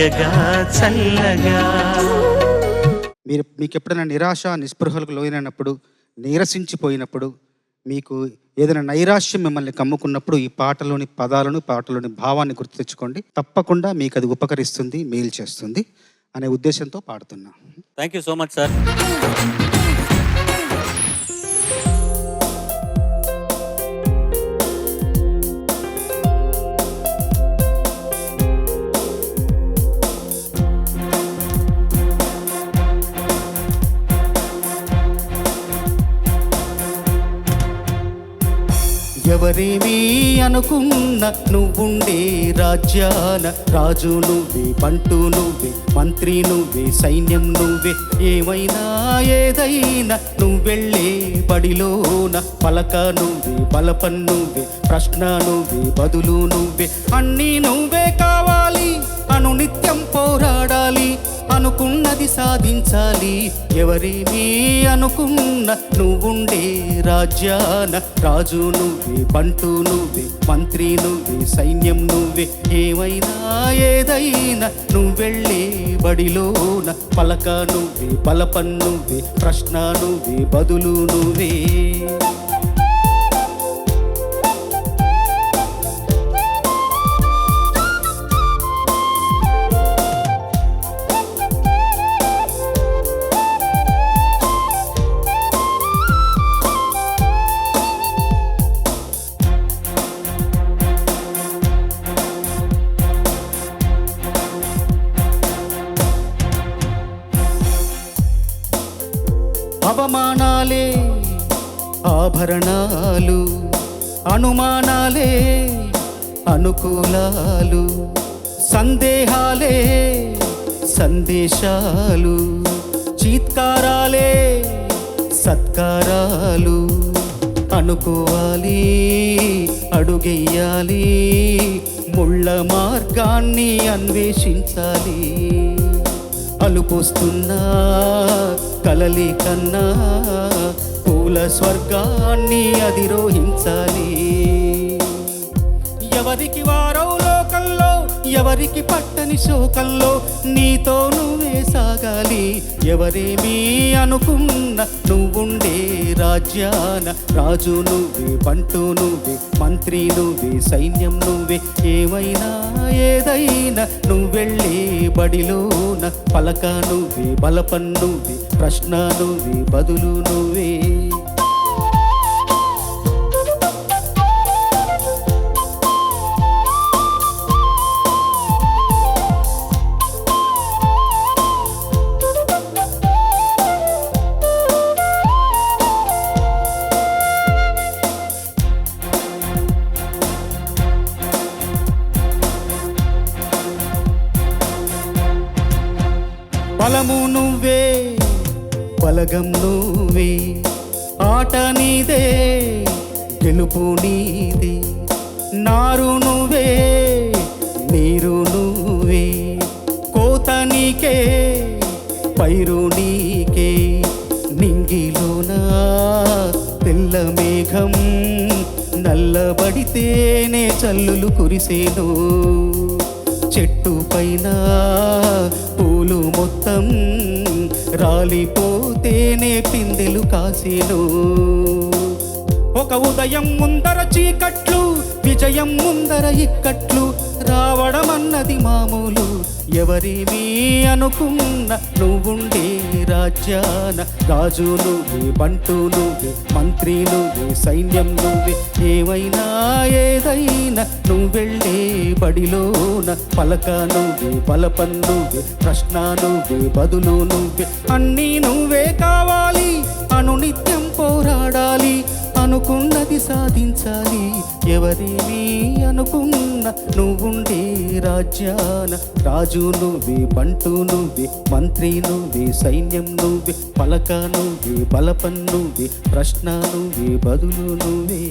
దయగా చల్లగా. మీకు ఎప్పుడైనా నిరాశ నిస్పృహలకు లోనైనప్పుడు, నీరసించిపోయినప్పుడు, మీకు ఏదైనా నైరాశ్యం మిమ్మల్ని కమ్ముకున్నప్పుడు ఈ పాటలోని పదాలను, పాటలోని భావాన్ని గుర్తు తెచ్చుకోండి. తప్పకుండా మీకు అది ఉపకరిస్తుంది, మేలు చేస్తుంది అనే ఉద్దేశంతో పాడుతున్నా. Thank you so much sir. ఎవరేమీ అనుకున్న నువ్వుండే రాజ్యాన రాజు నువ్వే, బంటు నువ్వే, మంత్రి నువ్వే, సైన్యం నువ్వే. ఏమైనా ఏదైనా నువ్వెళ్ళే బడిలోన పలక నువ్వే, బలపం నువ్వే, ప్రశ్న నువ్వే, బదులు నువ్వే. అన్నీ నువ్వే కావాలి, అనునిత్యం పోరాడాలి, అనుకున్నది సాధించాలి. ఎవరేమీ అనుకున్న నువ్వుండే రాజ్యాన రాజు నువ్వే, బంటు నువ్వే, మంత్రి నువ్వే, సైన్యం నువ్వే. ఏమైనా ఏదైనా నువ్వెళ్ళే బడిలోన పలక నువ్వే, బలపం నువ్వే, ప్రశ్న నువ్వే, బదులు నువ్వే. అవమానాలే ఆభరణాలు, అనుమానాలే అనుకూలాలు, సందేహాలే సందేశాలు, చీత్కారాలే సత్కారాలు. అనుకోవాలి, అడుగెయ్యాలి, ముళ్ళ మార్గాన్ని అన్వేషించాలి. అలుపొస్తున్నా కలలి కన్నా పూల స్వర్గాన్ని అధిరోహించాలి. ఎవరికి వారో లోకంలో, ఎవరికి పట్టని శోకంలో, నీతో నువ్వే సాగాలి. ఎవరేమీ అనుకున్న నువ్వుండే రాజ్యాన రాజు నువ్వే, బంటు నువ్వే, మంత్రి నువ్వే, సైన్యం నువ్వే. ఏమైనా ఏదైనా నువ్వెళ్ళే బడిలోన పలక నువ్వే, బలపం నువ్వే, ప్రశ్న నువ్వే, బదులు నువ్వే. బలము నువ్వే, బలగం నువ్వే, ఆట నీదే, గెలుపు నీదే. నారు నువ్వే, నీరు నువ్వే, కోత నీకే, పైరు నీకే. నింగిలోన తెల్ల మేఘం నల్లబడితేనే చల్లులు కురిసేను. చెట్టు పైన పూలు మొత్తం రాలిపోతేనే పిందెలు కాసేను. ఒక ఉదయం ముందర చీకట్లు, విజయం ముందర ఇక్కట్లు, రావడం అన్నది మామూలు. ఎవరేమీ అనుకున్న నువ్వుండే రాజ్యాన రాజు నువ్వే, బంటు నువ్వే, మంత్రి నువ్వే, సైన్యం నువ్వే. ఏమైనా ఏదైనా నువ్వెళ్ళే బడిలోన పలక నువ్వే, బలపం నువ్వే, ప్రశ్న నువ్వే, బదులు నువ్వే. అన్నీ నువ్వే కావాలి, అనునిత్యం పోరాడాలి, అనుకున్నది సాధించాలి. ఎవరేమీ అనుకున్న నువ్వుండే రాజ్యాన రాజు నువ్వే, బంటు నువ్వే, మంత్రి నువ్వే, సైన్యం నువ్వే. పలక నువ్వే, బలపం నువ్వే, ప్రశ్న నువ్వే, బదులు నువ్వే.